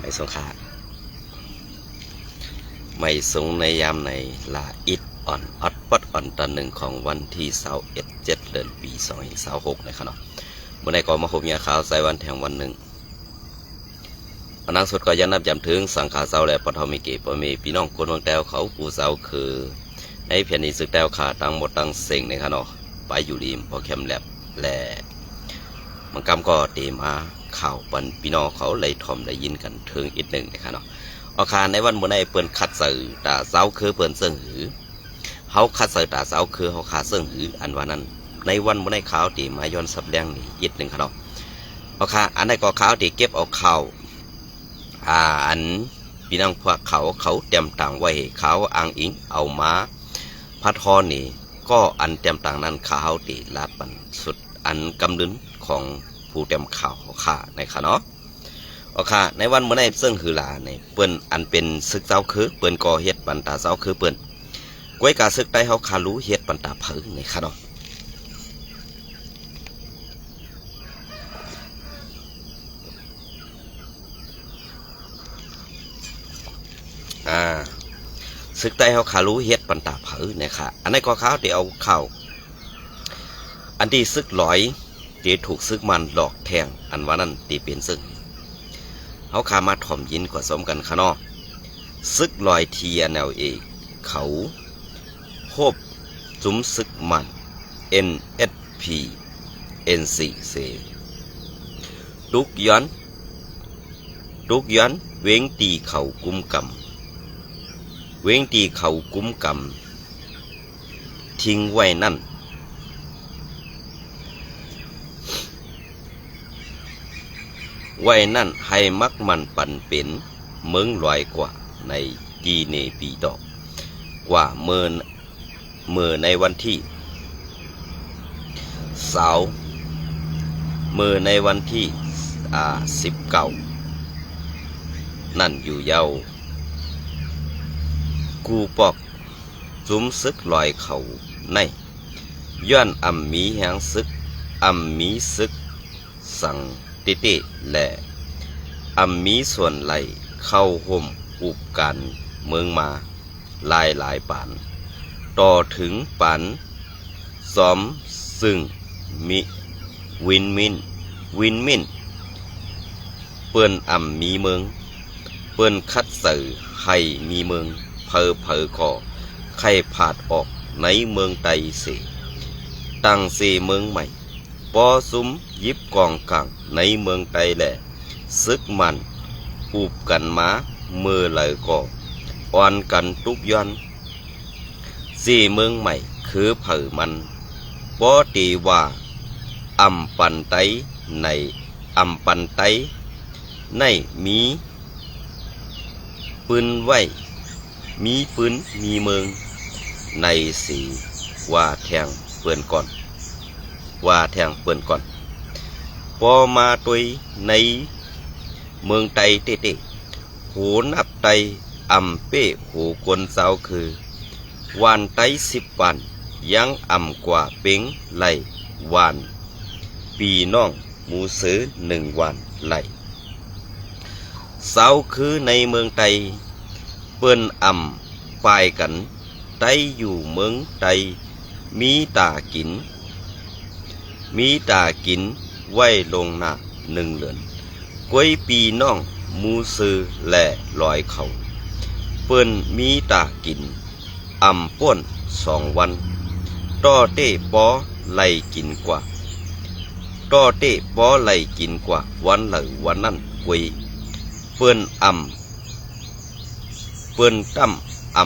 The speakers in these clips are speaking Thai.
ไม่สงขาไม่สงในยามในลาอิดอ่อนอดปัดอ่อนตอนหนึ่งของวันที่21เดือนปี2026นะครับเนาะเมื่อในกองมาคบยาข่าวใส่วันแห่งวันหนึ่งพนักสุดก็ยันนับจำถึงสังขาเศร้าและปฐมิเกปมีพี่น้องคนวงแต้วเขาปูเศร้าคือในเพียงนี้สึกแต้วขาตั้งหมดตั้งเซ็งนะครับเนาะไปอยู่ริมพอแคมแลบแหล่มันกำก็เตมาข่าวปันพี่น้องเขาเลยทอมได้ยินกันถึงอีกหนึ่งนะครับเนาะอาคารในวันเมื่อในเปิ่นขัดสื่อตาเสาคือเปิ่นเสื่อหือเขาขัดสื่อตาเสาคือเขาขาดเสื่อหืออันว่านั้นในวันเมื่อในข่าวตีมาย้อนสับแดงนี่อีกหนึ่งครับเนาะอาคารอันในก็ข่าวตีเก็บเอาข่าวอันพี่น้องพวกเขาเตรียมต่างไว้เขาอ้างอิงเอามาพัดทอนี่ก็อันเตรียมต่างนั้นข่าวตีลาดปันสุดอันกำลึงของผู้เตรียมข่าวข่าในค่ะเนาะโอเคในวันเมื่อในซึ่งคือหลาในเปิ้นอันเป็นซึกเจ้าคือเปิ้นก่อเฮ็ดปันตาเจ้าคือเปิ้นกวยกาซึกได้เขาคารู้เฮ็ดปันตาเผยในค่ะเนาะซึกได้เขาคารู้เฮ็ดปันตาเผยนะครับอันนี้ก็ข้าวที่เอาข้าวอันที่ซึกลอยที่ถูกซึกมันหลอกแทงอันว่านั้นตีเป็นซึ่งเขาขามาถ่อมยินกว่าสมกันขะนอซึกลอยทีแนวเอกเขาโคบจุ้มซึกมัน NSP NCC ตุกย้อนเว้งตีเขากุมกำทิ้งไว้นั่นให้มักมันปันเป็นเมืองลอยกว่าในกีเนปีดอกกว่าเมื่อในวันที่ในวันที่19นั่นอยู่เยากูปอกจุ้มซึกลอยเขาในย้อนมีแหงซึกมีซึกสั่งติและมีส่วนไหลเข้าห่มอุบกันเมืองมาหลายปานต่อถึงปานซ้อมซึ่งมิวินมินเปิ้นมีเมืองเปิ้นคัดสื่อให้มีเมืองเพอก่อไข่ผาดออกในเมืองไตเสตั้งเสเมืองใหม่ปอซุ้มยิบกองกลางในเมืองไตแหละซึกมันอุบกันมาเมื่อเลยก็อ่อนกันทุกย้อนสี่เมืองใหม่คือเผอมันปอตีว่าปันไตในมีปืนไว้มีปืนมีเมืองในสีว่าแทงเปื่อนก่อนพอมาตุยในเมืองไตเตโหนับไตเป้โหกวนเสาคือวันไต10 วันยังกว่าเป้งไหลวันปีน้องหมูซื้อ1 วันไหลเสาคือในเมืองไตเปิ้นปายกันไตอยู่เมืองไตมีตากินไว้ลงหน้า1 เดือนกวยปีน้องมูซื้อและลอยเขาเปิ้นมีตากินป้น2 วันต่อเต้ปอไล่กินกว่าวันเหลือวันนั้นกวยเปิ้นตั้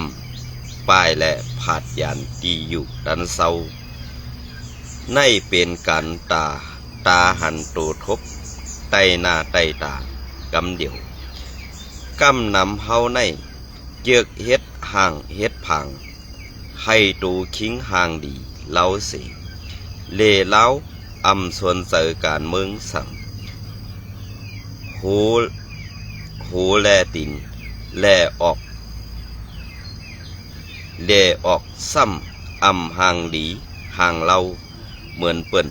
มปายและผาดยานตีอยู่ดันเศร้าในเป็นการตาหันโตทบไตหน้าไตตากำเดียวกำนำเฮาในเยือกเฮ็ดห่างเฮ็ดผังให้ตูคิงห่างดีเล่าสิเล่เล้าส่วนเสอการเมืองสั่งโหแลตินแลออกซ้ำห่างดีห่างเล่าเหมือนเปิ้น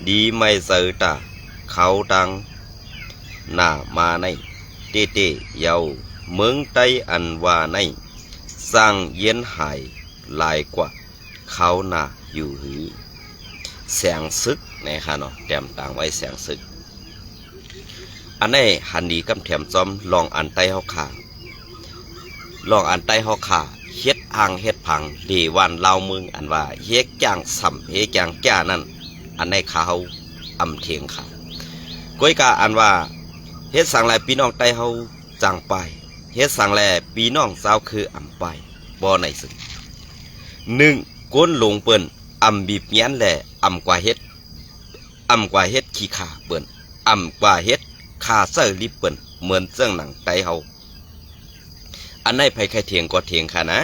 ดีไม่เสอตาเขาดังหน้ามาใน เต เตเยาเมืองไต้อันว่าในสร้างเย็นหายหลายกว่าเขาหนาอยู่หือแสงซึกนะคะเนาะแต้มต่างไว้แสงซึกอันนี้หันดีกำแถมจอมลองอันใต้เฮาขาลองอันใต้เฮาขาเฮ็ดอ่างเฮ็ดผังดีวันเล่ามึงอันว่าเฮ็ดจางสัมเฮ็ดจางแก่นั่นอันในเขาอำเทียงค่ะก้อยกาอันว่าเฮ็ดสั่งแลพี่น้องใต้เฮาจังไปเฮ็ดสั่งแลพี่น้องสาวคืออำไปบ่ในสึก1ก้นลงเปิ้นอำบีบยันแลอำกว่าเฮ็ดขี้ขาเปิ้นอำกว่าเฮ็ดขาเซอร์ลิปเปิ้นเหมือนเจ้งหนังใต้เฮาอันในไผใครเถียงก็เถียงค่ะนะ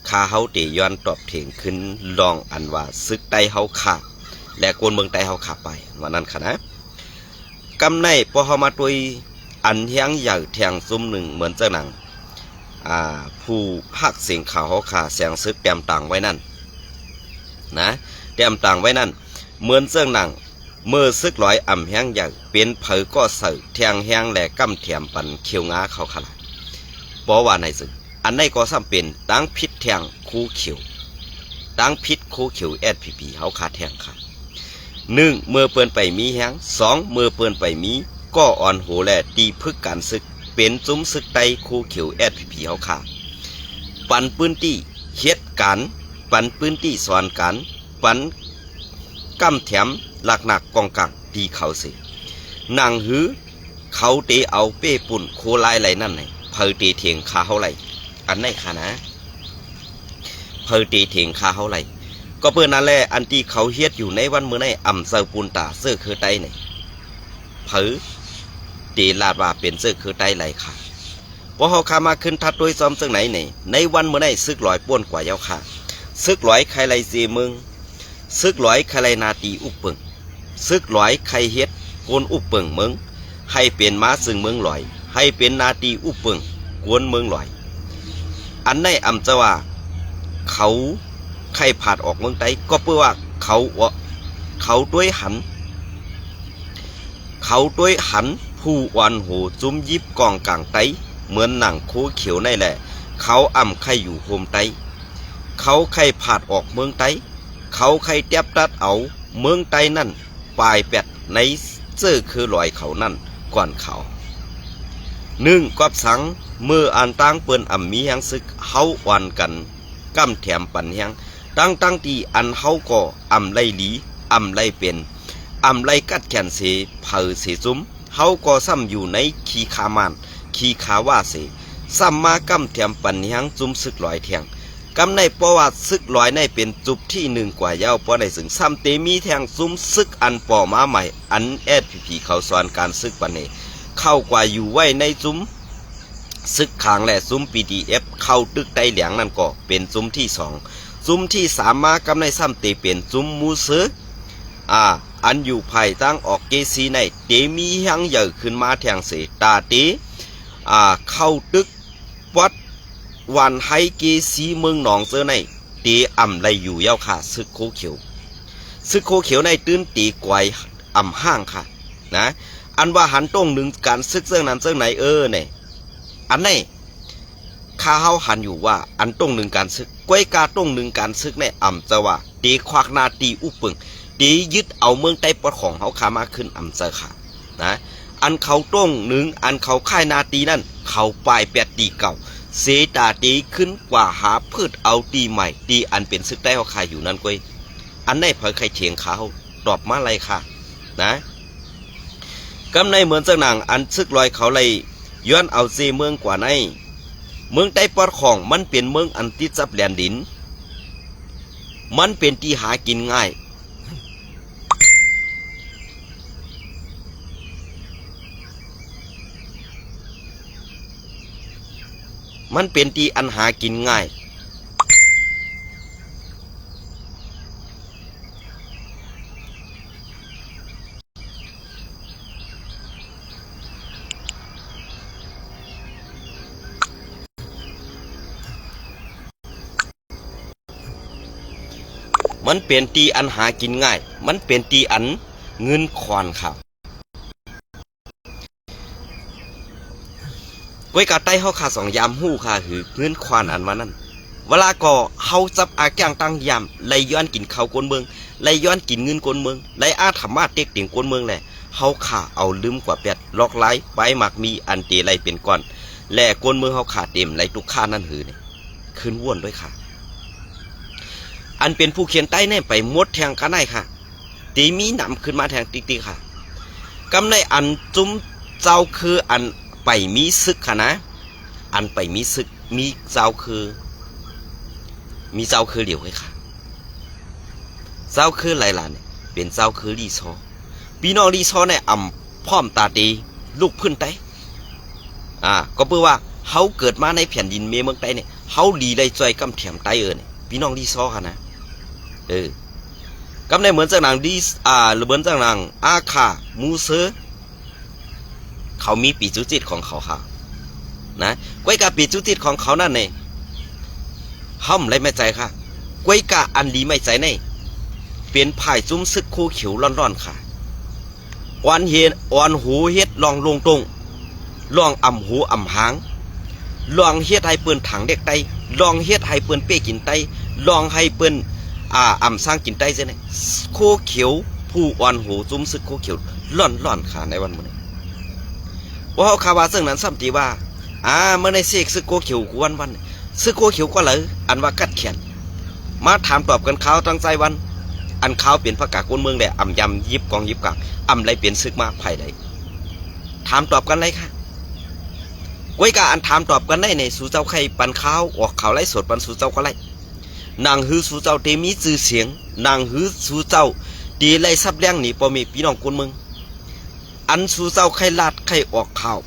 ข้าเฮาเตย้อนตอบเถียงขึ้นลองอันว่าซึกใต้เฮาขาและกวนเมืองใต้เฮาขาไปว่านั้นค่ะนะกำในพอเฮามาตุยอันเฮียงใหญ่แทงซุ้มหนึ่งเหมือนเจ้าหนังผู้ภาคเสียงข่าวเฮาขาแสงซึกแต้มต่างไว้นั่นนะแต้มต่างไว้นั่นเหมือนเจ้าหนังเมื่อซึกลอยอ่ำแห้งใหญ่เป็นเผยก็เสือแทงแห้งและกำเถียมปันเขียวงาเขาขลาดเพราะว่าในสึกอันในก็ซ้ำเป็นตั้งพิษแทงคู่เขียวตั้งพิษคู่เขียวSPPเฮาขาแทงค่ะ1เมื่อเปิ้นไปมีแห้ง2เมื่อเปิ้นไปมีก็อ่อนโหแลตีพึกการศึกเป็นจุ้มศึกไตคู่เขียวSPPเฮาขาปันปื้นตี้เฮ็ดการปันปื้นตี้สอนการปันกำแถมหลักหนักกองกักตีเขาสินางหือเขาเตเอาเป้ปุ่นโคลายไหลนั่นไหนเพอเตเถียงคาเฮาไหลอันไหนค่ะนะเพอเตเถียงคาเฮาไหลก็เปิ้นนั่นแหละอันที่เขาเฮ็ดอยู่ในวันมื้อในอำเซอปูนตาเสื้อคือไตไหนเพอเตลาดว่าเป็นเสื้อคือไตไหลค่ะพอเฮาขามาขึ้นทัดด้วยซ้อมซึ่งไหนนี่ในวันมื้อในซึกลอยป้วนกว่าเยาค่ะซึกลอยใครไหลเสียมึงซึกลอยใครไหลนาตีอุปเปิงซึกลอยใครเฮ็ดโกนอุปเปิงมึงให้เป็นม้าซึ่งเมืองลอยให้เป็นนาตีอุปเปิงกวนเมืองลอยอันในอำจะว่าเขาใครผ่านออกเมืองไต้ก็เพื่อว่าเขาด้วยหันผู้อ่อนโหจุ้มยิบกองกลางไต้เหมือนหนังโคเขียวในแหละเขาอ่ำใครอยู่โฮมไต้เขาใครผ่านออกเมืองไต้เขาใครเตียบตัดเอาเมืองไต้นั่นปลายแปดในเสื้อคือลอยเขานั่นก่อนเขา1กอบสังเมื่ออ่านตั้งเปิ้นอ่ำมีแหงซึกเฮาอ่อนกันกำแถมปันแหงตั้งที่อันเฮาก็อ่ำไล่หลีอ่ำไล่เป็นอ่ำไล่กัดแขนเสเผอเสจุ้มเฮาก็ซ้ำอยู่ในขีขามานขีขาว่าเสซ้ำมากำแถมปันแหงจุ้มซึกลอยแทงกำในประวัติซึกลอยในเป็นจุบที่1กว่ายาวเพราะในสึงซ้ำเตมีแทงจุ้มซึกอันป่อมาใหม่อันSPPเขาสอนการซึกปันเนเข้ากว่าอยู่ไว้ในจุ้มซึกขางและซุ้ม PDF เข้าตึกไตเหลียงนั่นก็เป็นซุ้มที่2ซุ้มที่3มากำในซ้ำเตเป็นซุ้มมูซึอันอยู่ภายตั้งออกเกซีในเตมีหังใหญ่ขึ้นมาแทงเสตาเตเข้าตึกวัดวันไฮเกซีเมืองหนองเสื้อในเตอ่ำไรอยู่เย้าค่ะซึกโคเขียวในตื้นตีกวายอ่ำห้างค่ะนะอันว่าหันตรงหนึ่งการซึกเสื้อนั้นเสื้อไหนเนี่ยอันนี้ข้าเฮาหันอยู่ว่าอันตรงหนึ่งการซึกก้อยกาตรงหนึ่งการซึกในอ่ำจะว่าตีควักนาตีอุปึงตียึดเอาเมืองใต้ปอดของเขาขามาขึ้นอ่ำเจอค่ะนะอันเขาตรงหนึ่งอันเขาค่ายนาตีนั่นเขาปลาย8ตีเก่าเสตาตีขึ้นกว่าหาพืชเอาตีใหม่ตีอันเป็นซึกได้เขาขายอยู่นั่นก้อยอันไหนเผยใครเถียงเขาตอบมาอะไรค่ะนะกำในเหมือนเจ้าหนังอันซึกลอยเขาเลยย้อนเอาเซเมืองกว่าในเมืองใต้ปอดของมันเป็นเมืองอันติดจับแหลนดินมันเป็นที่หากินง่ายมันเป็นที่อันหากินง่ายมันเป็นตีอันหากินง่ายมันเป็นตีอันเงินควานครับ ก้อยกะใต้เฮาขา2ยามฮู้ค่ะหือเงินควานอันมานั้นเวลาก็เฮาจับอาแกงตั้งยามไล่ย้อนกินข้าวกวนเมืองไล่ย้อนกินเงินกวนเมืองไล่อาธรรมะเต็กเต็งกวนเมืองแหละเฮาขาเอาลืมกว่า8ลอกหลายใบหมักมีอันเตไล่เป็นก้อนและกวนเมืองเฮาขาเต็มไล่ทุกค่านั่นหือนี่ขึ้นว่วนด้วยค่ะอันเป็นผู้เขียนใต้แน่ไปมดแทงกันได้ค่ะตีมีนำขึ้นมาแทงติ๊กๆค่ะกำในอันจุ้มเจ้าคืออันไปมีซึกค่ะนะอันไปมีซึกมีเจ้าคือเหลียวให้ค่ะเจ้าคือหลายๆเนี่ยเป็นเจ้าคือลีซอพี่น้องลีซอในอ่ำพร้อมตาดีลูกพื้นไตก็เพื่อว่าเฮาเกิดมาในแผ่นดินเมืองไตเนี่ยเฮาดีได้จ่อยกำแถมไตเนี่ยพี่น้องลีซอค่ะนะกำในเหมือนจากหนังดีหรือเหมือนจากหนังอาคามูเซอร์เขามีปีจุจิตของเขาค่ะนะก้อยกาปีจุจิตของเขานั่นเนี่ยห้อมไรไม่ใจค่ะก้อยกาอันดีไม่ใจในเป็นไผ่จุ้มซึกคู่เขียวร้อนๆค่ะอ่อนหูเฮ็ดลองลงตรงลองอ่ำหูอ่ำหางลองเฮ็ดให้เปิ้นถังเด็กไตลองเฮ็ดให้เปิ้นเป้กินไตลองให้เปิ้นอ่ำสร้างกินไตเสียเนี่ยคู่เขียวผู้อ่อนหูจุ้มซึกคู่เขียวร้อนๆค่ะในวันมื้อนี้ว่าเขาข่าวว่าซึ่งนั้นซ้ำตีว่าเมื่อในเสกซึกคู่เขียววันซึกคู่เขียวก็เลยอันว่ากัดแขนมาถามตอบกันข่าวตั้งใจวันอันข่าวเปลี่ยนประกาศคนเมืองแหละอ่ำยำยิบกองยิบกากอ่ำไรเปลี่ยนซึกมาไผ่ใดถามตอบกันไรค่ะก้อยกาอันถามตอบกันได้ในสู่เจ้าไข่ปันข้าวออกข่าวไล่สดปันสู่เจ้าก็ไล่นางฮือสู่เจ้าเตมีชื่อเสียงนางฮือสู่เจ้าดีไล่ซับแรงหนีพอมีพี่น้องคนเมืองอันสู่เจ้าไข่ลาดไข่ออกข่าว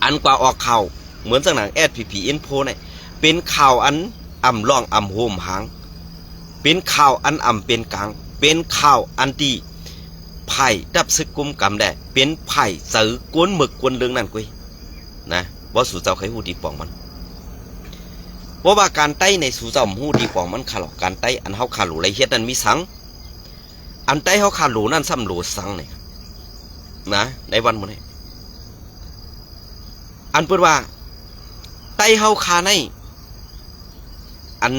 อันกว่าออกข่าวเหมือนจากหนังSPP Infoเนี่ยเป็นข่าวอันอ่ำล่องอ่ำโหมหางเป็นข่าวอันอ่ำเป็นกลางเป็นข่าวอันดีไผ่ดับซึกกุมกำได้เป็นไผ่ซื้อกวนหมึกกวนเรื่องนั่นกุ้ยนะว่าสู่เจ้าไข่หูดีปองมันเพราะว่าการไต้ในสู่เจ้าหูดีปองมันขาหลอกการไต้อันเฮาขาหลูไรเฮ็ดนั่นมีสังอันไต้เฮาขาหลูนั่นซ้ำหลูสังเนี่ยนะในวันมื้อนี้อันเปิดว่าไต้เฮาคาในอัน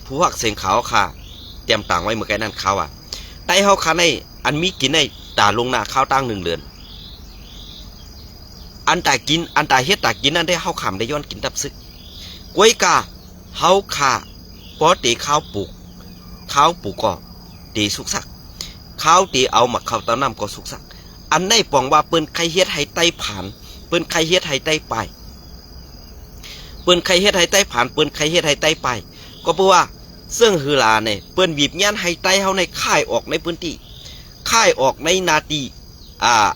ผู้ฮักเสียงขาวค่ะเตรียมต่างไว้เมื่อกี้นั่นเขาไต้เฮาคาในอันมีกินในตาลงหน้าข้าวตั้ง1 เดือนอันตากินอันตาเฮ็ดตากินนั่นได้เฮาขำได้ย้อนกินตับซึกก้วยกาเฮาขาปอตีข้าวปลูกก็ตีสุกสักข้าวตีเอาหมักข้าวต้มน้ำก็สุกสักอันได้ปองว่าเปิ้นใครเฮ็ดให้ไต้ผ่านเปิ้นใครเฮ็ดให้ไต้ไปเปิ้นใครเฮ็ดให้ไต้ผ่านเปิ้นใครเฮ็ดให้ไต้ไปก็เพราะว่าซึ่งฮือลาเนี่ยเปิ้นบีบยันให้ไต้เฮาในค่ายออกในพื้นที่ค่ายออกในนาที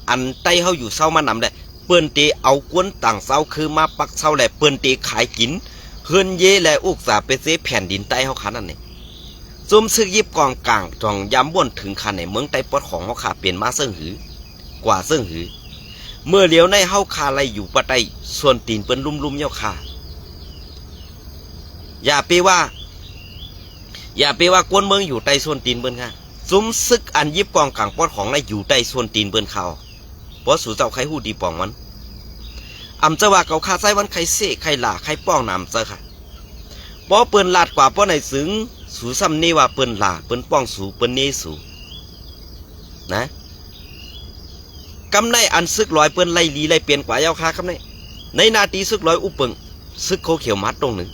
อันไต้เฮาอยู่เศร้ามานำได้เปิ้นเตเอากวนต่างเศร้าคือมาปักเศร้าแหละเปิ้นเตขายกินเฮือนเยและอุกษาไปเสแผ่นดินไต้เฮาขานั่นนี่ซุ่มซึกยิบกองกลางจองยามบ่นถึงคันในเมืองไต้ปอดของเฮาขาเปลี่ยนมาซึ่งหือกว่าซึ่งหือเมื่อเลี้ยวในเฮาคาไลอยู่ปะไตส่วนตีนเปิ้นลุ่มๆเย้าคาอย่าไปว่ากวนเมืองอยู่ใต้ส่วนตีนเปิ้นค่ะซุ่มซึกอันยิบกองกลางปอดของในอยู่ใต้ส่วนตีนเปิ้นเขาเพราะสู่เจ้าไข่หูดีปองมันอำจะว่าเขาคาไซวันไข่เสไข่หล่าไข่ป้องนำเจอค่ะเพราะเปิ้นลาดกว่าเพราะในสึงสู่ซ้ำนี่ว่าเปิ้นหล่าเปิ้นป้องสู่เปิ้นเนสู่นะกำในอันซึกลอยเปิ้นไล่ลีไล่เปลี่ยนกว่าเย้าคาคำในนาทีซึกลอยอุปเปิงซึกโคเขียวมัดตรงหนึ่ง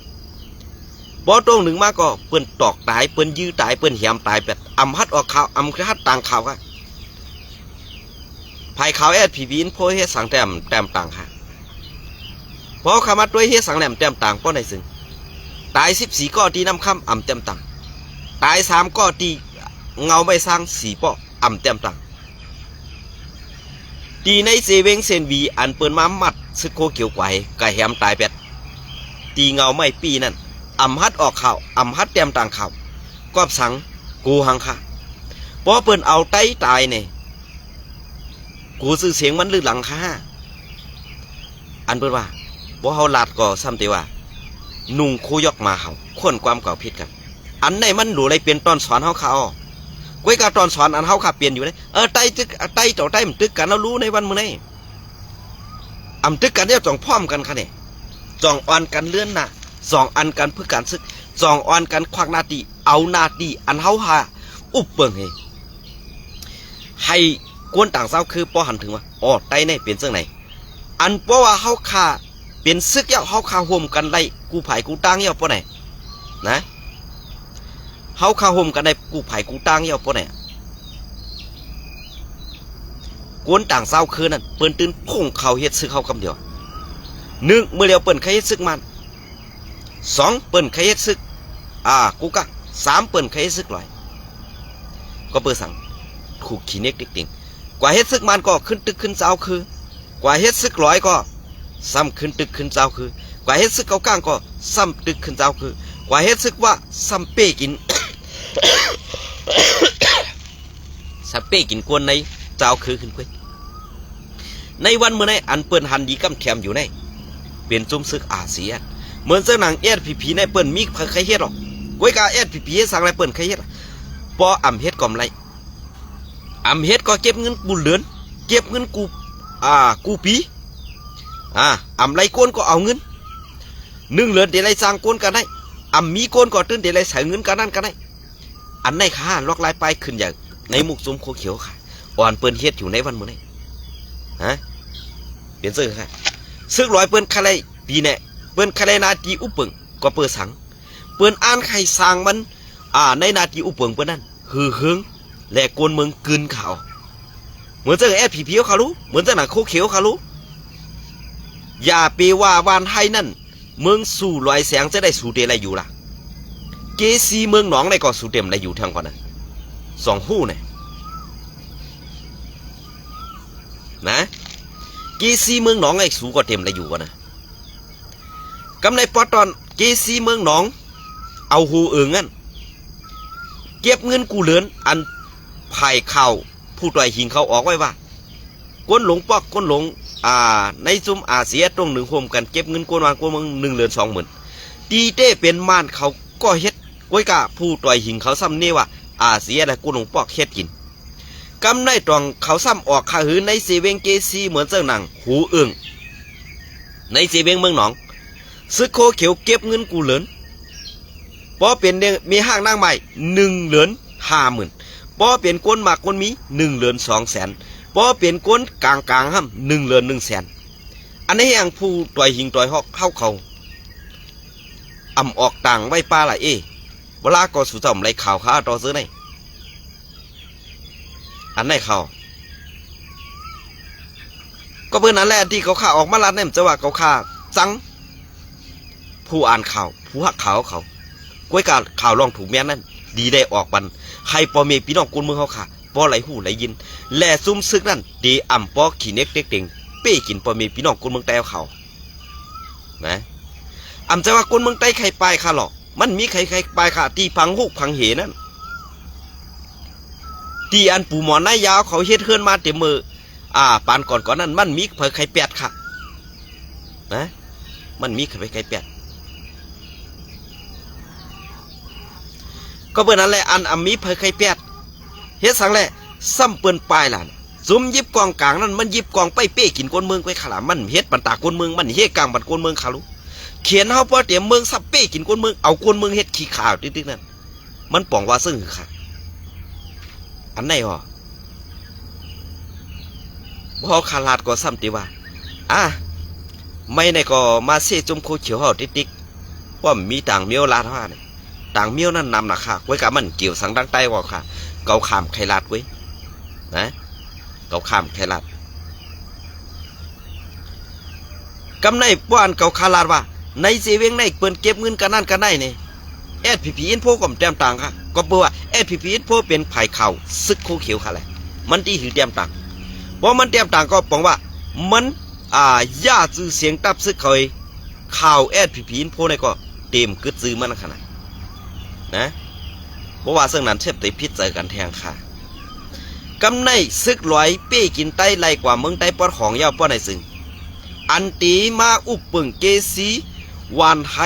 บ่ตรงหนึ่งมาก็เปิ้นตอกตายเปิ้นยื้อตายเปิ้นแหมตายเป็ดอำฮัดออกข่าวอำฮัดต่างข่าวค่ะภายข่าวSPP Infoเฮ็ดสังแต้มต่างค่ะพอขามาด้วยเฮ็ดสังแหลมแต้มต่างป้อในซึ่งตาย14ก้อตีน้ำค่ำอ่ำแต้มต่างตาย3ก้อตีเงาไม่สร้าง4ป้ออ่ำแต้มต่างตีในเซเวงเซนวีอันเปิ้นมามัดซึกโคเขียวไกวกะแหมตายเป็ดตีเงาไม่ปีนั่นอำฮัดออกข่าวอำฮัดแต้มต่างข่าวกอบสังกูหังค่ะเพราะเปิ้นเอาไต้ตายเนี่ยกูซื้อเสียงมันลือหลังค่ะอันเปิ้นว่าบ่เฮาลาดก็ซ้ำแต่ว่านุ่งคูยกมาเฮาคนความเก่าผิดกันอันไหนมันหลูอะไรเปลี่ยนตอนสอนเฮาเขาก้วยกาตอนสอนอันเฮาขับเปลี่ยนอยู่เลยไต้ตึกไต้ต่อไต้มันตึกกันเรารู้ในวันมื้อนี้ อำตึกกันเนี่ยจ่องพร้อมกันค่ะเนี่ยจ่องอ่อนกันเลื่อนหน้าสองอันกันเพื่อการซึกจ่องอ่อนกันควักนาตีเอานาตีอันเฮาหาอุบเปิงให้กวนต่างเศร้าคือป้อหันถึงว่าอ๋อไตในเป็นเรื่องไหนอันเพราะว่าเฮาคาเป็นซึกเยาเฮาคาห่มกันไล่กูไผ่กูตั้งเยาป้อไหนนะเฮาคาห่มกันได้กูไผ่กูตั้งเยาป้อไหนกวนต่างเศร้าคือนั่นเปิ้นตื่นพุ่งเข่าเฮ็ดซึกเฮาคำเดียวหนึ่งเมื่อเดียวเปิ้นใครเฮ็ดซึกมันสองเปิ้นใครเฮ็ดซึกกูกะสามเปิ้นใครเฮ็ดซึกลอยก็เปิดสั่งขู่ขี้เน็กติ๊กติ๊งกว่าเฮ็ดซึกมันก็ขึ้นตึกขึ้นเจ้าคือกว่าเฮ็ดซึกร้อยก็ซ้ำขึ้นตึกขึ้นเจ้าคือกว่าเฮ็ดซึกเกาก้างก็ซ้ำตึกขึ้นเจ้าคือกว่าเฮ็ดซึกว่าซ้ำเป้กิน ซ้ำเป้กินกวนในเจ้าคือขึ้นคุยในวันเมื่อไหร่อันเปิ้นหันดีกำแถมอยู่ในเป็นจุ่มซึกอาเซียนเหมือนเจ้าหนังSPPในเปิ้นมีใครเฮ็ดหรอกก้อยกาSPPสั่งอะไรเปิ้นใครเฮ็ดปออำเฮ็ดก่อมไรอำเฮ็ดก็เก็บเงินกูเหลือนเก็บเงินกูปีอำไรโกนก็เอาเงินนึ่งเหลือนเดี๋ยวไรสร้างโกนกันได้อำมีโกนก็ตื่นเดี๋ยวไรใส่เงินกันนั่นกันได้อันในข้าล็อกลายไปขึ้นอย่างในมุกซุ้มโคเขียวค่ะอ่อนเปิ้นเฮ็ดอยู่ในวันมื้อนี้เปลี่ยนซื้อค่ะซึกร้อยเปิ้นคาไรปีแน่เปิ้นคาไรนาทีอุปเปิงก็เปิดสังเปิ้นอ่านไข่สร้างมันในนาทีอุปเปิงเปิ้นนั่นฮือเฮืองและกวนเมืองกลืนข่าวเหมือนเจ้าSPPเขารู้เหมือนเจ้าหนังโคเขียวเขารู้อย่าไปว่าวานไทยนั่นเมืองสู่ลอยแสงจะได้สู่เต็มอะไรอยู่ล่ะเกซีเมืองหนองในก็สู่เต็มอะไรอยู่ทางก่อนนะสองหู้เนี่ยนะเกซีเมืองหนองไอ้สู่ก็เต็มอะไรอยู่ก่อนนะกำในปอตอนเกซีเมืองหนองเอาหูงั้นเก็บเงินกูเหลือนอันไผ่ข่าวผู้ต่อยหิงเขาออกไว้ว่าก้นหลงปอกก้นหลงในซุ้มอาเซียตรงหนึ่งโฮมกันเก็บเงินก้นวางก้นมึง1 เดือน 20,000ตีเต้เป็นม่านเขาก็เฮ็ดก้อยกะผู้ต่อยหิงเขาซ้ำนี่ว่าอาเซียและก้นหลงปอกเฮ็ดกินกำในตรองเขาซ้ำออกขาหือในเซเวงเกซีเหมือนเจ้าหนังหูในเซเวงเมืองหนองซึกโคเขียวเก็บเงินกูเหลือนพอเป็นมีห้างนั่งใหม่1 เดือน 50,000พอเป็นก้นหมากก้นมี1 เดือน 200,000พอเป็นก้นกลางห้ำ1 เดือน 100,000อันนี้ยังผู้ต่อยหิงต่อยหอกเขาออกต่างไว้ปลาไหลเวลาก็สุดจอมไรข่าวข้าต่อซื้อในอันไหนข่าวก็เพื่อนนั้นแหละที่เขาข่าออกมาลัดเนี่ยจะว่าเขาข่าจังผู้อ่านข่าวผู้หักข่าวเขาก้วยการข่าวลองถูกแม่นั่นดีได้ออกบันใครปอเมพี่น้องกุนมือเขาค่ะปอไหลหูไหลยินแล่ซุ่มซึกนั่นดีอ่ำปอขี่เน็กเด็กเต็งเป้กินปอเมพี่น้องกุนเมืองใต้เขานะอ่ำจะว่ากุนเมืองใต้ใครปลายค่ะหรอกมันมีใครปลายค่ะตีพังหุกพังเหนั่นตีอันปู่หมอนายยาวเขาเฮ็ดเฮือนมาเต็มมือปานก่อนนั้นมันมีเผยไข่แปดค่ะนะมันมีไข่แปดก็เปิดนั่นแหละอันมีเผยไข่แปดเฮ็ดสังแหละซ้ำเปิ้นปลายล่ะซุมยิบกองกลางนั่นมันยิบกองไปเป้กินก้นเมืองไปขลามันเฮ็ดปันตาก้นเมืองมันเฮ็ดกลางบันก้นเมืองขาลุเขียนเฮาพอเตรียมเมืองซับเป้กินก้นเมืองเอาก้นเมืองเฮ็ดขี้ขาวติ๊กๆนั่นมันป่องว่าซึ่งค่ะอันไหนหรอพอขาลาดก็ซ้ำตีว่าไม่ในก็มาเสจมโคเขียวเฮาติ๊กๆว่ามีต่างเมียวลาดว่าเนี่ยต่างเมียวนั่นนำนะค่ะไว้กับมันเกี่ยวสังดังใต้ว่าค่ะเกาขามไข่ลาดไว้นะเกาขามไข่ลาดกำในป้านเกาขาลาดว่าในเซเวงในเปิ้นเก็บเงินกันนั่นกันได้เนี่ยSPPอินโฟก็แต้มต่างค่ะก็เปิดว่า SPPอินโฟเป็นไผ่เข่าซึกโคเขียวค่ะแหละมันที่ถือแต้มต่างเพราะมันแต้มต่างก็ปองว่ามันย่าจื้อเสียงตับซึกเคยข่าวSPPอินโฟในก็เต็มกึดซื้อมันขนาดนะเพราะว่าซึ่งนั้นเทียบติพิษเจอกันแทงค่ะกำในซึกลอยเป้กินไตไล่กว่าเมืองไตปอดของยาวป้อในซึ่งอันตีมาอุปเปิงเกซีวานไฮ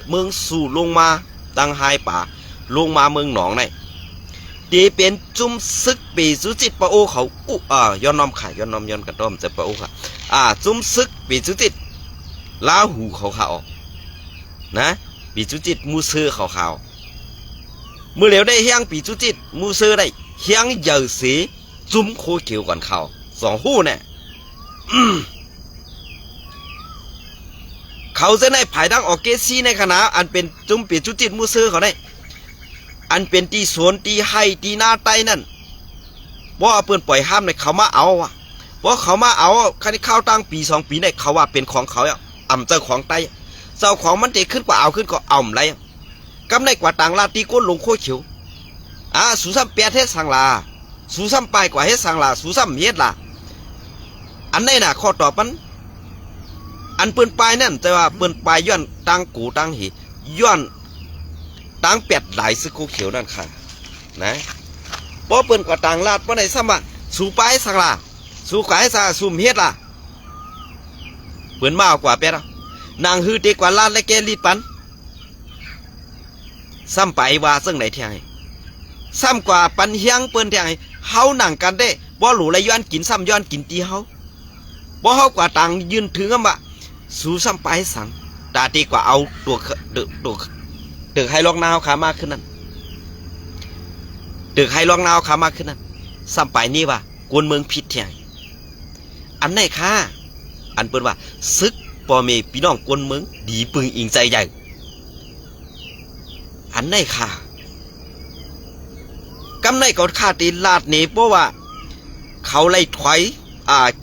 เมืองสู่ลงมาตั้งไฮป่าลงมาเมืองหนองในตีเป็นจุ่มซึกปีสุจิตปะโอเขาย้อนน้อมค่ะย้อนน้อมย้อนกระต้อมจะปะโอค่ะ จุ้มซึกปีจุจิตลาหูเขาขาวนะปีจุจิตมูเซอร์เขาขาวมือเหลียวได้เฮียงปีจุจิตมูเซอร์ได้เฮียงเยอะสีจุ้มโคเขียวก่อนเขาสองหู้เนี่ยเขาจะในภายดังออกเกซีในคณะอันเป็นจุ้มปีจุจิตมูเซอร์เขาได้อันเป็นตีสวนตีไฮตีหน้าไตนั่นว่าเปื่อนปล่อยห้ามในเขามาเอาว่ะว่าเขามาเอาคันที่เข้าตั้งปี2 ปีในเขาว่าเป็นของเขาอ่ำเจ้าของไตเจ้าของมันเด็กขึ้นกว่าเอาขึ้นก็อ่ำไรกำในกว่าต่างลาตีก้นลงโคเขียวสูซ้ำเปียเทศสังลาสูซ้ำปลายกว่าเฮ็ดสังลาสูซ้ำเฮ็ดล่ะอันนี้น่ะข้อตอบมันอันเปื่อนปลายนั่นแต่ว่าเปื่อนปลายย้อนตั้งกูตั้งหีย้อนตั้งเป็ดหลายซึกโคเขียวนั่นค่ะนะเพราะเปื่อนกว่าต่างลาดเพราะในซ้ำอ่ะสูปลายสังลาสู้ขายซาซุ่มเฮ็ดล่ะเปื่อนมากกว่าเป็ดนางฮือเด็กกว่าลาดและแกรีดปันซ้ำไปว่าซึ่งไหนเที่ยงซ้ำกว่าปันเฮียงเปิ้นเที่ยงเฮาหนังกันได้บ่หลูไรย้อนกินซ้ำย้อนกินตีเฮาบ่เฮากว่าต่างยืนถึงอ่ะสู้ซ้ำไปสังตาตีกว่าเอาตัวตึกให้ลอกนาวขามากขึ้นนั่นตึกให้ลอกนาวขามากขึ้นนั่นซ้ำไปนี่ว่ากวนเมืองผิดเที่ยงอันไหนค่ะอันเปิ้นว่าซึกพ่อแม่พี่น้องกวนเมืองดีปึงอิงใจใหญ่อันไหนค่ะกำไหนก็ขาตีลาดนี่เพราะว่าเขาไล่ถอย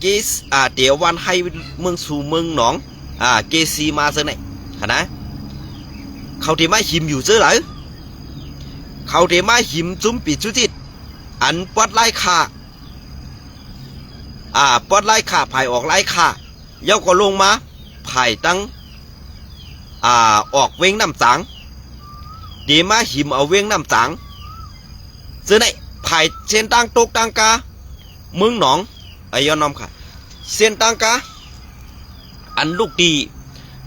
เกสเดี๋ยววันให้เมืองสู่เมืองหนองเกซีมาเจอไหนค่ะนะเขาที่มาหิมอยู่เจอหรือเขาที่มาหิมจุ้มปีจุจิตอันปอดไล่ขาปอดไล่ขาภายออกไล่ขาเย้าก็ลงมาภายตั้งออกเว้งน้ำจางเดี๋ยวมาหิมเอาเว้งน้ำจางเจอไหนภายเส้นตั้งตกตั้งกาเมืองหนองไอ้ยอนอมค่ะเส้นตั้งกาอันลูกดี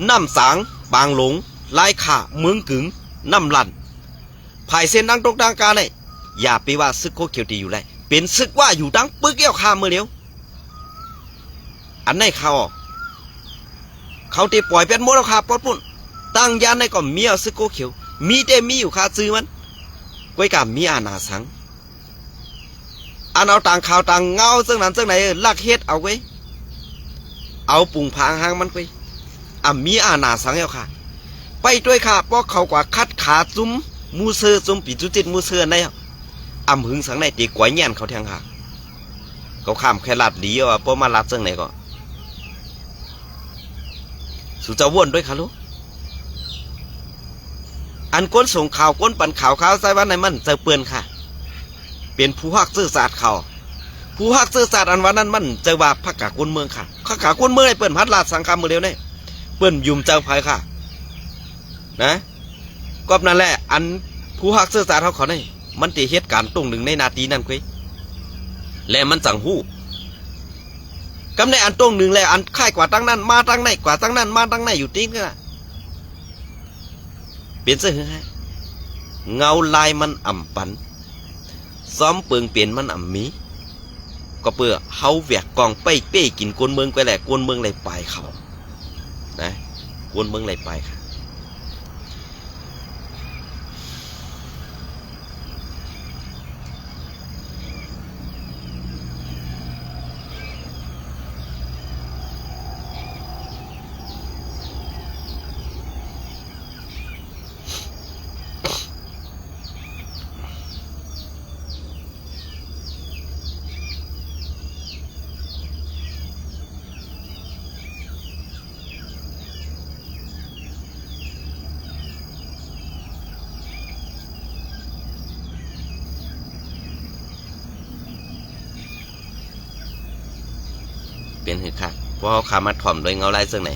น้ำจางบางหลงไล่ขาเมืองกึ๋งน้ำลันภายเส้นตั้งตกตั้งกาเนี่ยอย่าไปว่าซึกโคเขียวตีอยู่ไรเป็นซึกว่าอยู่ตั้งปึ๊กเกี้ยวข้ามมือเดียวอันไหนเขาตีปล่อยเป็นโมดขาปอดปุ่นตั้งยานในก็มีเอาซึกโคเขียวมีแต่มีอยู่คาซื้อมันไว้กับมีอาณาสังอันเอาต่างข่าวต่างเงาซึ่งนั้นซึ่งไหนลักเฮ็ดเอาไว้เอาปุ่งพางหางมันไปมีอาณาสังเอาค่ะไปด้วยค่ะเพราะเขากว่าคัดขาจุ้มมูเซอร์จุ้มปีจุจิตมูเซอร์ในหึงสังในตีกวยแย่นเขาแทงค่ะเขาข้ามแค่ลาดดีว่าเพราะมาลาดซึ่งไหนก็สุจะวนด้วยค่ะลูกอันก้นส่งข่าวก้นปั่นข่าวใส่วันไหนมันเจอเปื่อนค่ะเป็นผู้ฮักซื่อสัตย์เขาผู้ฮักซื่อสัตย์อันวันนั้นมันเจอว่าพักกะก้นเมืองค่ะข้าขาก้นเมืองไอ้เปื่อนพัดลาดสังคำมือเดียวเนี่ยเปื่อนยุ่มเจ้าภัยค่ะนะก็นั่นแหละอันผู้ฮักซื่อสัตย์เขาเนี่ยมันตีเหตุการณ์ตรงหนึ่งในนาทีนั้นคุยและมันสั่งหู้กำในอันตรงหนึ่งเลยอันค่ายกว่าตั้งนั้นมาตั้งไหนกว่าตั้งนั้นมาตั้งไหนอยู่ติ้งกันเปลี่ยนเสื้อฮะเงาลายมันอ่ำปันซ้อมเปิงเปลี่ยนมันอ่ำมีก็เปื่อเฮาแหวกกองไปเป้กินกวนเมืองไปแหละกวนเมืองไหลปลายเขานะกวนเมืองไหลปลายค่ะเป็นเหตุค่ะเพราะเขาขามาถ่อมโดยเงาลายซึ่งไหน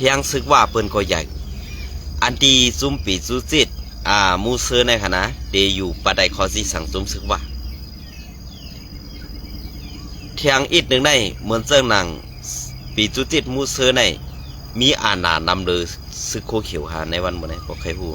ยังซึกว่าเปิ้นก็ใหญ่อันที่ซุ่มปีซุจิตมูเซอร์ในคณะเดอยู่ปะไดคอซีสั่งซุ่มซึกว่าเทียงอีกหนึ่งในเหมือนเจ้าหนังปีจุจิตมูเซอร์ในมีอาณานำเลยซึกโคเขียวหาในวันบ่ไหนบอกใครพูด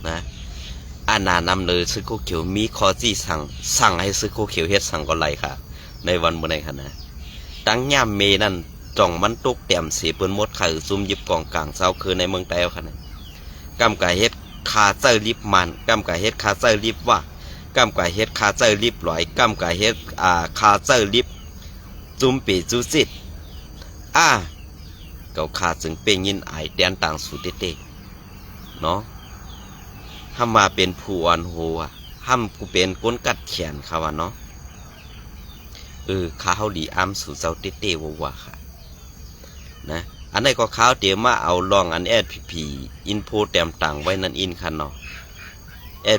นะอาณานำเลยซึกโคเขียวมีคอจี้สั่งให้ซึกโคเขียวเฮ็ดสั่งก็ไหลค่ะในวันเมื่อไหร่ค่ะนะตั้งย่ามเมนั่นจ่องมันตุกเต็มเสียเปิ้นหมดไข่ซุ่มยิบกองกลางเศร้าคือในเมืองไต้ค่ะนะกำกะเฮ็ดคาเซอร์ลิบมันกำกะเฮ็ดคาเซอร์ลิบว่ากำกะเฮ็ดคาเซอร์ลิบหลอยกำกะเฮ็ดคาเซอร์ลิบจุมปีจุสิตเก่าขาดจึงเป็นยินไอแดนต่างสุดเต้เนาะห้ามมาเป็นผู้อ่อนหัวห้ามกูเป็นก้นกัดแขนเขาวะเนาะข้าวดีอ้ำสู่เจ้าเต้วัวค่ะนะอันนี้ก็ข้าวเดี๋ยวมาเอาลองอันSPPอินโฟแต้มต่างไว้นั่นอินค่ะเนาะ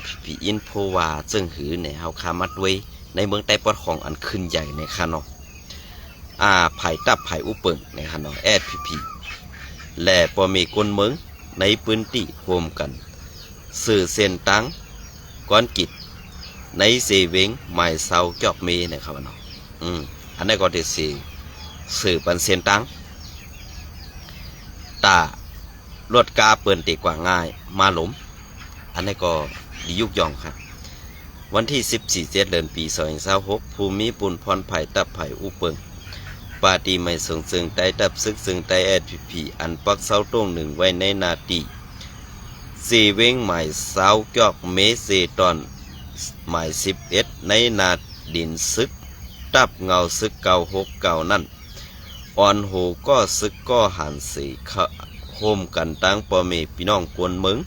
SPPอินโฟว่าซึ่งหือเนี่ยเฮาคามัดไว้ในเมืองใต้ปอดของอันขึ้นใหญ่ในค่ะเนาะไผ่ตับไผ่อุปเปิงในค่ะเนาะSPPและพอมีคนเมืองในพื้นที่รวมกันสื่อเส้นตั้งก้อนกิจในเซเวงหมายเสาจอกเมนะครับเนาะอันนี้ก็จะสื่อปันเส้นตั้งตารถกาเปิ่นตีกว่าง่ายมาหลมอันนี้ก็ดียุกยองครับวันที่14 เดือนปี2026ภูมิปุ่นพรไผ่ตับไผ่อุเปิงปาตีไม่ส่งซึ่งใต้ตับซึกซึ่งใต้SPPอันปักเสาตรงหนึ่งไว้ในนาทีสีเวงหมายเสาจอกเมเซตอนหมาย11ในนาดินซึกตับเงาซึกเก่า69นั่นอ่อนโหก็ซึกก็หันสีโฮมกันตั้งปอเมพี่น้องกวนเมือง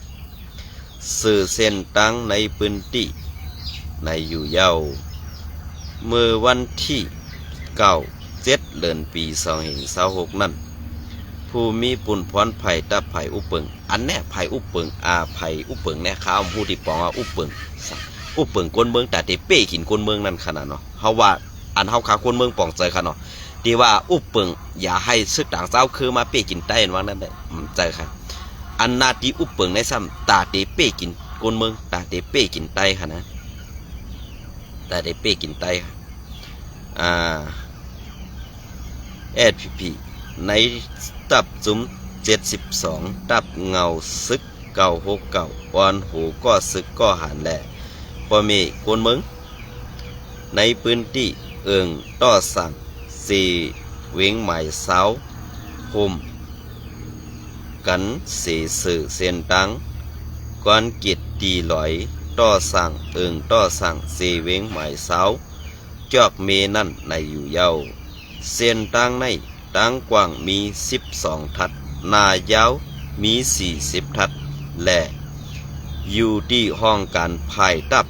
สื่อเส้นตั้งในพื้นที่ในอยู่เยาเมื่อวันที่7 เดือนปี2026นั่นผู้มีปุ่นพรไผ่ตาไผ่อุปเปิงอันแน่ไผ่อุปเปิงไผ่อุปเปิงแน่ข้าวผู้ที่ปองอุปเปิงกวนเมืองแต่เตเป้กินกวนเมืองนั่นขนาดเนาะเฮาว่าอันเฮาคากวนเมืองปองใจขนาดเนาะดีว่าอุปเปิงอย่าให้ซึกต่างเจ้าคือมาเป้กินใต้ว่านั่นได้ใจค่ะอันนาทีอุปเปิงในซ้ำตาเตเป้กินกวนเมืองตาเตเป้กินใต้ค่ะนะตาเตเป้กินใต้ค่ะSPP ในตับจุ้ม72ตับเงาซึก969อ่อนหูก็ซึกก็หันแหละพอมีคนเมืองในพื้นที่ต่อสั่ง4เวงหมายเสาโฮมกันสื่อเส้นตังก้อนกิจตีหลอยต่อสั่งต่อสั่ง4เวงหมายเสาจอกเมนั่นในอยู่เยาเส้นตังในตังกว้างมี12ทัดหน้ายาวมี40ทัดและอยู่ที่ห้องการภายตับ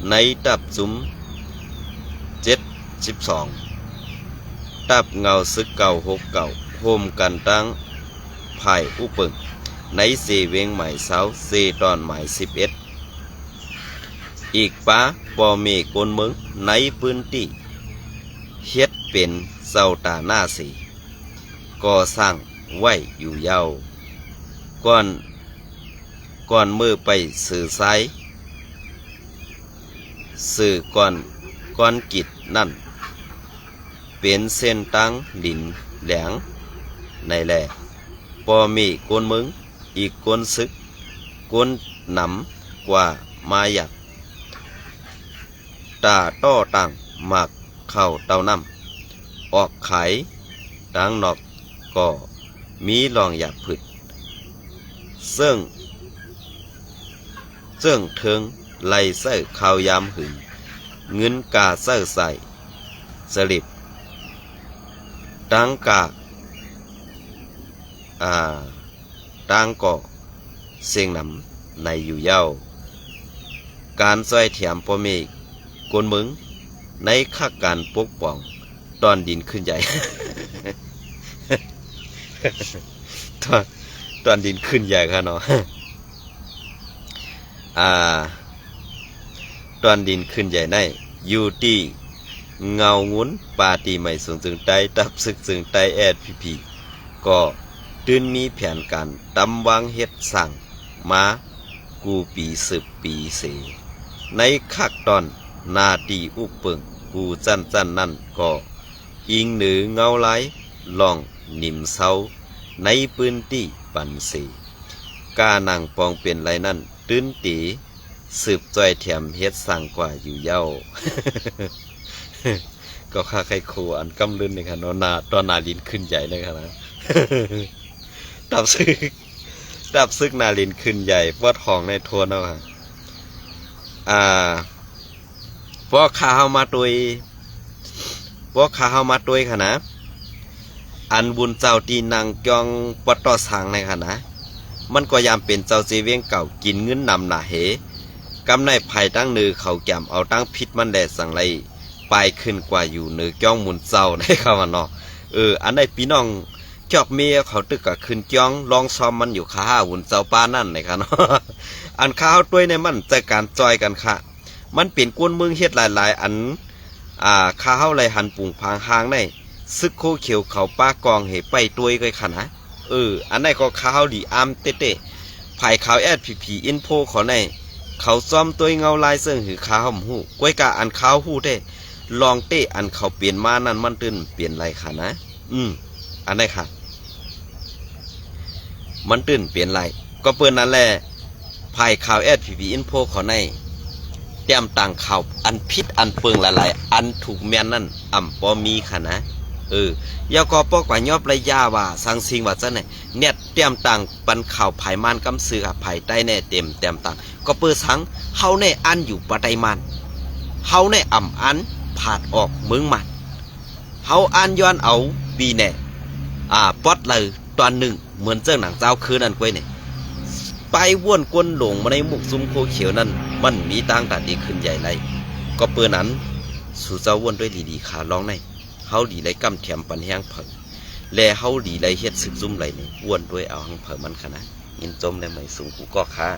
ในตับจุ้ม72ตับเงาซึก969โฮมกันตั้งภายอุปเปิงในเซเวงหมายเสาเซตอนหมาย11อีกป้าปอเมกนเมืองในพื้นที่เฮ็ดเป็นเสาตาหน้าสีก่อสร้างไว้อยู่ยาวก่อนมือไปสื่อซ้ายสื่อก่อนกิจนั่นเป็นเส้นตั้งดินแหลงในแหล่พอมีกวนมึงอีกกวนซึกกวนหนำกว่ามาหยัดตาต้อตังหมักเข้าเต้าน้ำออกไข่ตังนอกก็มีลองหยาบผึดซึ่งเทิงไล่เส้ข้าวยามหึงเงินกาเส้ใส่สลิบตังกาตังก่อเสียงนำในอยู่เย้าการซอยเถียมพ่อเมฆกวนมึงในข้าการปกป้องตอนดินขึ้นใหญ่ ตอนดินขึ้นใหญ่ค่ะเนาะ ตอนดินขึ้นใหญ่ในอยู่ที่เงางุ้นปาตีไม่สนจึงใต้ตับซึกจึงใต้SPPก็ตื่นมีแผนการตำวางเฮ็ดสั่งมากูปี10 ปีเสในคักตอนนาตีอุปเปิงกูจันนั่นก็อิงหนือเงาไหลลองนิมเศร้าในพื้นที่ปันสีกานังปองเป็นไรนั่นตื่ ตื้นตีสืบจ้อยเทียมเฮ็ดสั่งกว่าอยู่เย้า ก็ค่าใครครูอันกำลื่นนี่ค่ะนอนาตอนนาลินขึ้นใหญ่เลยค่ะนะ ดับซึกนาลินขึ้นใหญ่ปวดห้องในทัวเนาะค่ะพวกข้าเฮามาตุยค่ะนะอันบุญเจ้าตีนางกองปตอสังในค่ะนะมันก็ยามเป็นเจ้าเจเวียงเก่ากินเงินนำหนาเหกำในไผ่ตั้งนือเขาแก้มเอาตั้งพิษมันแดดสั่งไรไปขึ้นกว่าอยู่เนือจ้องมุนเจ้าในคำว่าเนาะอันในพี่น้องจอกเมียเขาตึกกับขึ้นจ้องลองซ้อมมันอยู่ข้าหุ่นเจ้าป้านั่นในค่ะเนาะ อันข้าวด้วยในมันใจการจอยกันค่ะมันเป็นกวนเมืองเฮ็ดหลายๆอันข้าวไรหันปุ่งพางหางในซึกโคเขียวเขาป้ากองเหไปตัวยก็ค่ะนะอันไหนก็ข้าวดีอามเต้ๆภายขาวแอดผีอินโพขอในเขาซ้อมตัวเงาลายเสื่องหือข้าวหูก้วยกะอันข้าวหู้เต้ลองเต้อันเขาเปลี่ยนมานั่นมันตื้นเปลี่ยนไรค่ะนะอันไหนค่ะมันตื้นเปลี่ยนไรก็เปิ้นนั่นแหละภายขาวแอดผีอินโพขอในแต้มต่างข่าวอันพิษอันเปิงหลายๆอันถูกแม่นนั่นปอมีค่ะนะยาก็ปอกว่ายอบระยะว่าสังสิงว่าจะไหนเน็ตเตรียมต่างปันข่าวภายมันกำเสือภายใต้แน่เต็มต่างก็เปิดสังเฮาในอันอยู่ปะไตมันเฮาในอันผาดออกเมืองมันเฮาอันย้อนเอาบีแน่ปอดเลยตอนหนึ่งเหมือนเจ้าหนังเจ้าคืนนั่นกวยเนี่ยไปว่วนกวนหลงมาในมุกซุ้มโคเขียวนั่นมันมีต่างตัดดีขึ้นใหญ่ไรก็เปิดนั้นสู่เจ้าว่วนด้วยดีๆขาร้องในเฮาดีไรกำแถมปันแห้งเผยแลเฮาดีไรเฮ็ดซึกซุ่มไรนี่อ้วนด้วยเอาหังเผยมันขนาดยินจมได้ไหมสูงกูก็ค้า